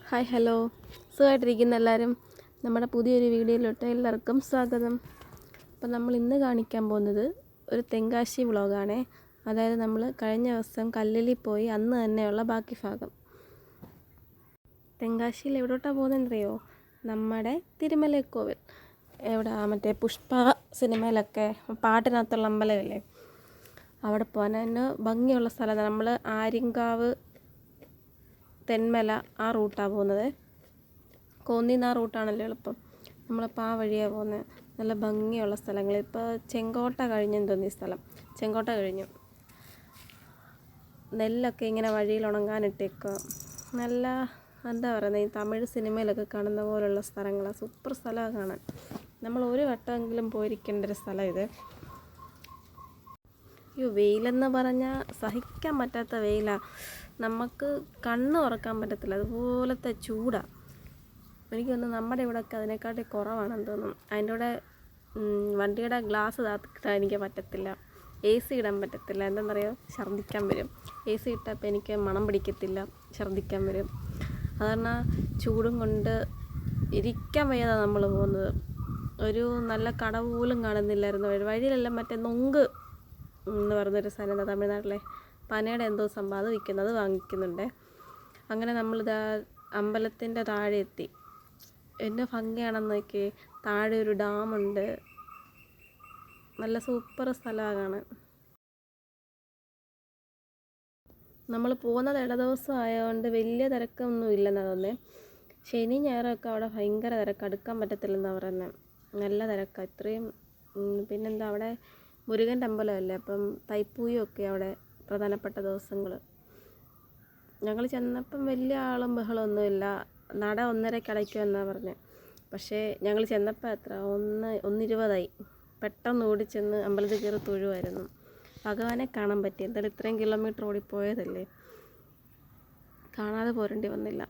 Hi hello, സുഖമായിട്ടിരിക്കുന്ന എല്ലാവരും. നമ്മുടെ പുതിയൊരു വീഡിയോയിലോട്ട് എല്ലാവർക്കും സ്വാഗതം. അപ്പം നമ്മൾ ഇന്ന് കാണിക്കാൻ പോകുന്നത് ഒരു തെങ്കാശി വ്ളോഗാണേ. അതായത് നമ്മൾ കഴിഞ്ഞ ദിവസം കല്ലിൽ പോയി അന്ന് തന്നെയുള്ള ബാക്കി ഭാഗം. തെങ്കാശിയിൽ എവിടോട്ടാണ് പോകുന്നതെന്നറിയോ? നമ്മുടെ തിരുമലൈക്കോവിൽ. എവിടെ മറ്റേ പുഷ്പ സിനിമയിലൊക്കെ പാട്ടിനകത്തുള്ള അമ്പലമില്ലേ, അവിടെ പോകാൻ തന്നെ ഭംഗിയുള്ള സ്ഥലമാണ്. നമ്മൾ ആര്യങ്കാവ് തെന്മല ആ റൂട്ടാണ് പോകുന്നത്. കോന്നിന്ന് ആ റൂട്ടാണല്ലോ എളുപ്പം. നമ്മളിപ്പോൾ ആ വഴിയാണ് പോകുന്നത്. നല്ല ഭംഗിയുള്ള സ്ഥലങ്ങൾ. ഇപ്പോൾ ചെങ്കോട്ട കഴിഞ്ഞെന്ന് തോന്നി സ്ഥലം. ചെങ്കോട്ട കഴിഞ്ഞു. നെല്ലൊക്കെ ഇങ്ങനെ വഴിയിൽ ഉണങ്ങാനിട്ടേക്കുക. നല്ല എന്താ പറയുന്നത്, ഈ തമിഴ് സിനിമയിലൊക്കെ കാണുന്ന പോലുള്ള സ്ഥലങ്ങളാണ്. സൂപ്പർ സ്ഥലമാണ് കാണാൻ. നമ്മൾ ഒരു വട്ടമെങ്കിലും പോയിരിക്കേണ്ട ഒരു സ്ഥലം ഇത്. അയ്യോ, വെയിലെന്ന് പറഞ്ഞാൽ സഹിക്കാൻ പറ്റാത്ത വെയിലാണ്. നമുക്ക് കണ്ണ് തുറക്കാൻ പറ്റത്തില്ല, അതുപോലത്തെ ചൂടാണ്. എനിക്ക് തോന്നുന്നു നമ്മുടെ ഇവിടെയൊക്കെ അതിനെക്കാട്ടി കുറവാണെന്ന് തോന്നുന്നു. അതിൻ്റെ കൂടെ വണ്ടിയുടെ ഗ്ലാസ് താത്തിട്ടാൻ എനിക്ക് പറ്റത്തില്ല. AC ഇടാൻ പറ്റത്തില്ല. എന്താണെന്നറിയോ, ഛർദ്ദിക്കാൻ വരും. AC ഇട്ടപ്പോൾ എനിക്ക് മണം പിടിക്കത്തില്ല, ഛർദ്ദിക്കാൻ വരും. അതുകാരണം ചൂടും കൊണ്ട് ഇരിക്കാൻ വയ്യാതാണ് നമ്മൾ പോകുന്നത്. ഒരു നല്ല കട പോലും കാണുന്നില്ലായിരുന്നു. വഴിയിലെല്ലാം മറ്റേ നൊങ്ക് എന്ന് പറഞ്ഞൊരു സാധനം, തമിഴ്നാട്ടിലെ പനയുടെ എന്തോ സംഭവം, അത് വിൽക്കുന്നത് വാങ്ങിക്കുന്നുണ്ട്. അങ്ങനെ നമ്മളിതാ അമ്പലത്തിൻ്റെ താഴെ എത്തി. എന്നെ ഭംഗിയാണെന്ന് നോക്കി. താഴെ ഒരു ഡാമുണ്ട്. നല്ല സൂപ്പർ സ്ഥലമാണ് കാണാൻ. നമ്മൾ പോകുന്നത് ഇടദിവസം ആയതുകൊണ്ട് വലിയ തിരക്കൊന്നും ഇല്ലെന്നാണ് തോന്നുന്നത്. ശനി ഞായറൊക്കെ അവിടെ ഭയങ്കര തിരക്ക്, അടുക്കാൻ പറ്റത്തില്ലെന്നാണ് പറയുന്നത്. നല്ല തിരക്കാണ് ഇത്രയും. പിന്നെന്താ, അവിടെ മുരുകൻ്റെ അമ്പലമല്ലേ, അപ്പം തൈപ്പൂയമൊക്കെ അവിടെ പ്രധാനപ്പെട്ട ദിവസങ്ങൾ. ഞങ്ങൾ ചെന്നപ്പം വലിയ ആളും ബഹളമൊന്നുമില്ല. നട 1:30 അടയ്ക്കുമെന്നാണ് പറഞ്ഞത്. പക്ഷേ ഞങ്ങൾ ചെന്നപ്പോൾ എത്ര 1:20 പെട്ടെന്ന് ഓടിച്ചെന്ന് അമ്പലത്തിൽ കയറി തൊഴുവായിരുന്നു. ഭഗവാനെ കാണാൻ പറ്റി. എന്തായാലും ഇത്രയും കിലോമീറ്റർ ഓടിപ്പോയതല്ലേ, കാണാതെ പോരേണ്ടി വന്നില്ല.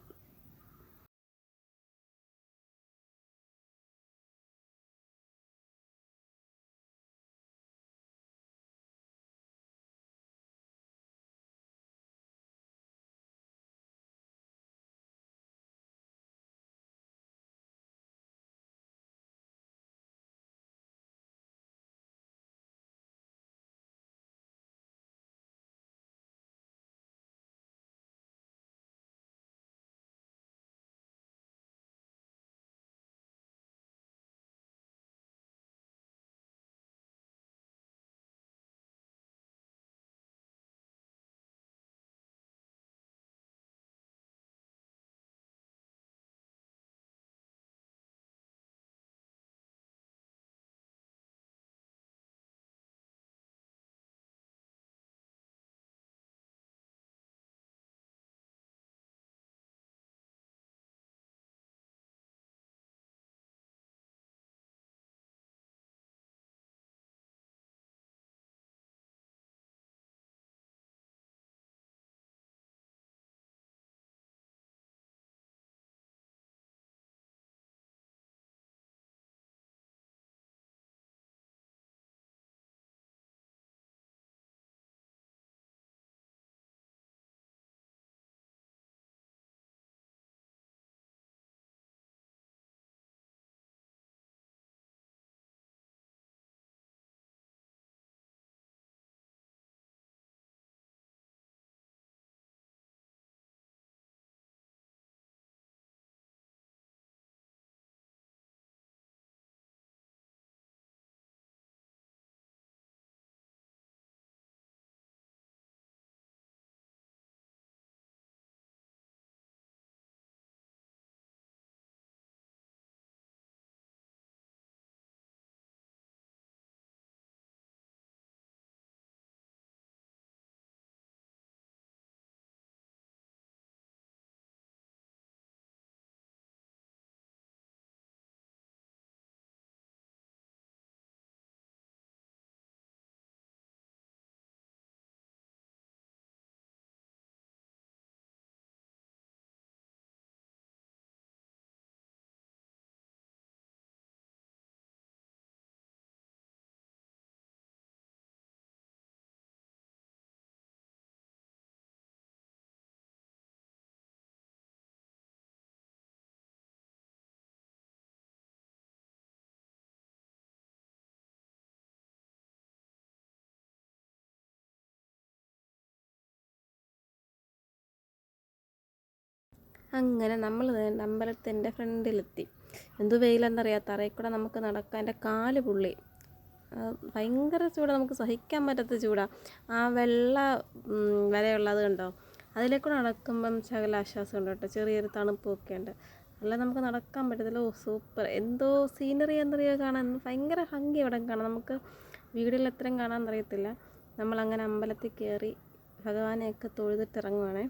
അങ്ങനെ നമ്മൾ അമ്പലത്തിൻ്റെ ഫ്രണ്ടിലെത്തി. എന്തു വെയിലെന്നറിയാം, തറയിൽ കൂടെ നമുക്ക് നടക്കാൻ എൻ്റെ കാല് പൊള്ളി. ഭയങ്കര ചൂടാണ്, നമുക്ക് സഹിക്കാൻ പറ്റാത്ത ചൂടാണ്. ആ വെള്ള വരെയുള്ളത് കണ്ടോ, അതിലേക്കൂടെ നടക്കുമ്പം ശകല ആശ്വാസം ഉണ്ട് കേട്ടോ, ചെറിയൊരു തണുപ്പൊക്കെ ഉണ്ട്. അല്ല നമുക്ക് നടക്കാൻ പറ്റത്തില്ല. സൂപ്പർ, എന്തോ സീനറി എന്നറിയോ കാണാൻ, ഭയങ്കര ഭംഗി ഇവിടെ കാണാം. നമുക്ക് വീടുകളിൽ എത്രയും കാണാമെന്നറിയത്തില്ല. നമ്മളങ്ങനെ അമ്പലത്തിൽ കയറി ഭഗവാനെയൊക്കെ തൊഴുതിട്ടിറങ്ങുവാണേ.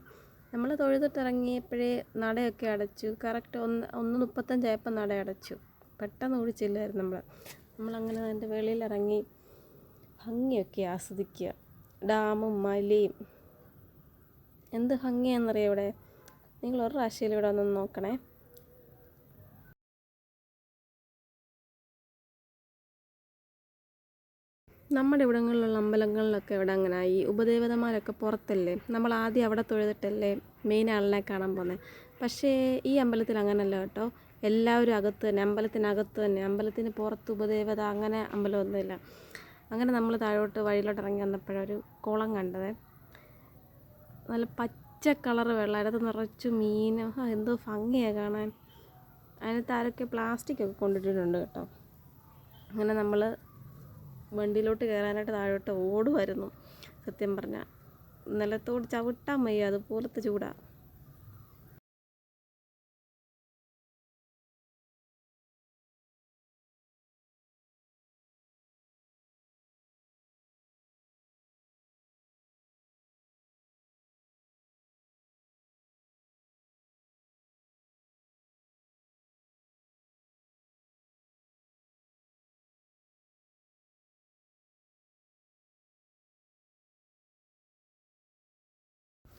നമ്മൾ തൊഴുതിട്ടിറങ്ങിയപ്പോഴേ നടയൊക്കെ അടച്ചു. കറക്റ്റ് 1:35 നട അടച്ചു. പെട്ടെന്ന് ഓടിച്ചില്ലായിരുന്നു നമ്മളങ്ങനെ അതിൻ്റെ വെളിയിലിറങ്ങി ഭംഗിയൊക്കെ ആസ്വദിക്കുക. ഡാമും മലയും എന്ത് ഭംഗിയാണെന്നറിയാം ഇവിടെ. നിങ്ങൾ ഒരു പ്രാവശ്യം ഇവിടെ ഒന്ന് നോക്കണേ. നമ്മുടെ ഇവിടങ്ങളിലുള്ള അമ്പലങ്ങളിലൊക്കെ ഇവിടെ അങ്ങനെ ഈ ഉപദേവതമാരൊക്കെ പുറത്തല്ലേ, നമ്മൾ ആദ്യം അവിടെ തൊഴുതിട്ടല്ലേ മെയിൻ ആളിനെ കാണാൻ പോകുന്നത്. പക്ഷേ ഈ അമ്പലത്തിൽ അങ്ങനല്ല കേട്ടോ, എല്ലാവരും അകത്ത് തന്നെ, അമ്പലത്തിനകത്ത് തന്നെ. അമ്പലത്തിന് പുറത്ത് ഉപദേവത അങ്ങനെ അമ്പലമൊന്നുമില്ല. അങ്ങനെ നമ്മൾ താഴോട്ട് വഴിയിലോട്ട് ഇറങ്ങി വന്നപ്പോഴൊരു കുളം കണ്ടത്. നല്ല പച്ച കളറ് വെള്ളം, അതിനകത്ത് നിറച്ച് മീൻ. എന്തോ ഭംഗിയാണ് കാണാൻ. അതിനകത്ത് ആരൊക്കെ പ്ലാസ്റ്റിക്കൊക്കെ കൊണ്ടിട്ടിട്ടുണ്ട് കേട്ടോ. അങ്ങനെ നമ്മൾ വണ്ടിയിലോട്ട് കയറാനായിട്ട് താഴോട്ട് ഓടുമായിരുന്നു. സത്യം പറഞ്ഞാൽ നിലത്തോട് ചവിട്ടാൻ വയ്യ, അതുപോലത്തെ ചൂടാണ്.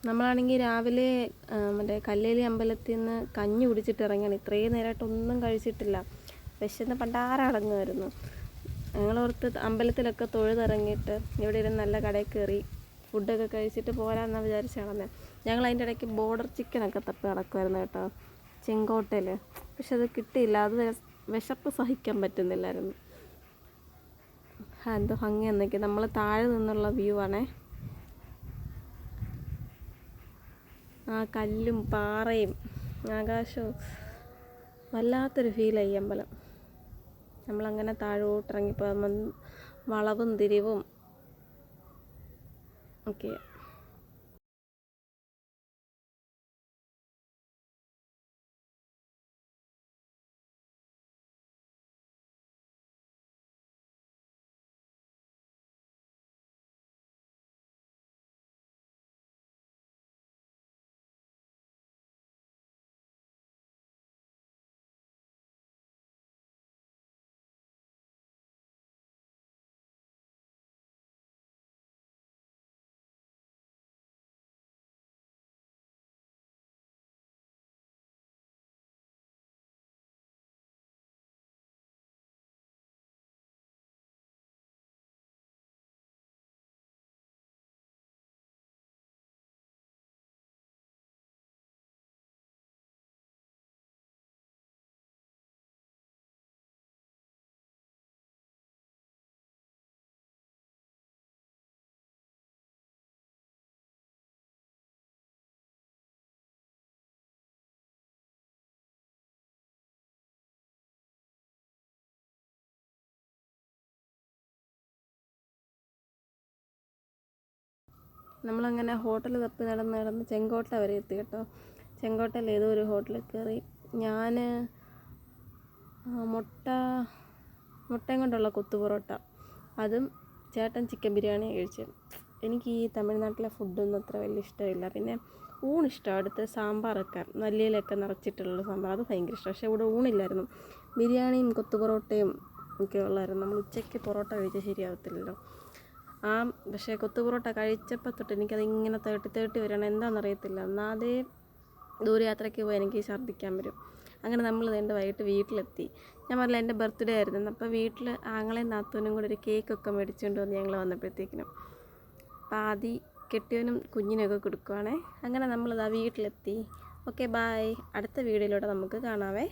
നമ്മളാണെങ്കിൽ രാവിലെ മറ്റേ കല്ലേലി അമ്പലത്തിൽ നിന്ന് കഞ്ഞി കുടിച്ചിട്ട് ഇറങ്ങിയാണ്. ഇത്രയും നേരമായിട്ടൊന്നും കഴിച്ചിട്ടില്ല. വിശന്ന് പണ്ടാരടങ്ങുമായിരുന്നു. ഞങ്ങളോർത്ത് അമ്പലത്തിലൊക്കെ തൊഴുതിറങ്ങിയിട്ട് ഇവിടെ ഇരുന്ന് നല്ല കടയിൽ കയറി ഫുഡൊക്കെ കഴിച്ചിട്ട് പോരാമെന്നാണ് വിചാരിച്ചാണെന്ന്. ഞങ്ങൾ അതിൻ്റെ ഇടയ്ക്ക് ബോർഡർ ചിക്കനൊക്കെ തപ്പി നടക്കുമായിരുന്നു കേട്ടോ, ചെങ്കോട്ടയിൽ. പക്ഷെ അത് കിട്ടിയില്ല. അത് വിശപ്പ് സഹിക്കാൻ പറ്റുന്നില്ലായിരുന്നു. എന്തോ ഭംഗിയാന്നൊക്കെ. നമ്മൾ താഴെ നിന്നുള്ള വ്യൂ ആണേ. ആ കല്ലും പാറയും ആകാശവും വല്ലാത്തൊരു ഫീലായി അമ്പലം. നമ്മളങ്ങനെ താഴോട്ടിറങ്ങിപ്പോൾ വളവും തിരിവും ഓക്കെ. നമ്മളങ്ങനെ ഹോട്ടൽ തപ്പി നടന്ന് ചെങ്കോട്ട വരെ എത്തി കേട്ടോ. ചെങ്കോട്ടയിൽ ഏതോ ഒരു ഹോട്ടലിൽ കയറി. ഞാൻ മുട്ടയും കൊണ്ടുള്ള കൊത്തു പൊറോട്ട, അതും ചേട്ടൻ ചിക്കൻ ബിരിയാണി കഴിച്ചു. എനിക്ക് ഈ തമിഴ്നാട്ടിലെ ഫുഡൊന്നും അത്ര വലിയ ഇഷ്ടമില്ല. പിന്നെ ഊണിഷ്ടമാണ്. അടുത്ത് സാമ്പാറൊക്കെ മല്ലിയിലൊക്കെ നിറച്ചിട്ടുള്ള സാമ്പാർ, അത് ഭയങ്കര ഇഷ്ടം. പക്ഷേ ഇവിടെ ഊണില്ലായിരുന്നു. ബിരിയാണിയും കൊത്തു പൊറോട്ടയും ഒക്കെ ഉള്ളായിരുന്നു. നമ്മൾ ഉച്ചയ്ക്ക് പൊറോട്ട കഴിച്ചാൽ ശരിയാവത്തില്ലല്ലോ. പക്ഷേ കൊത്തു പൊറോട്ട കഴിച്ചപ്പോൾ തൊട്ട് എനിക്കത് ഇങ്ങനെ തേട്ടി വരണം, എന്താണെന്നറിയത്തില്ല. ഒന്നാതെ ദൂരയാത്രയ്ക്ക് പോയി എനിക്ക് ഛർദ്ദിക്കാൻ വരും. അങ്ങനെ നമ്മൾ എൻ്റെ വൈകിട്ട് വീട്ടിലെത്തി. ഞാൻ പറഞ്ഞില്ല എൻ്റെ ബർത്ത്ഡേ ആയിരുന്നു. അപ്പോൾ വീട്ടിൽ ആങ്ങളെയും നാത്തൂനും കൂടെ ഒരു കേക്കൊക്കെ മേടിച്ചുകൊണ്ട് വന്ന് ഞങ്ങൾ വന്നപ്പോഴത്തേക്കിനും പാതി കെട്ടിയവനും കുഞ്ഞിനൊക്കെ കൊടുക്കുവാണേ. അങ്ങനെ നമ്മളിതാ വീട്ടിലെത്തി. Okay, bye. അടുത്ത വീഡിയോയിലൂടെ നമുക്ക് കാണാവേ.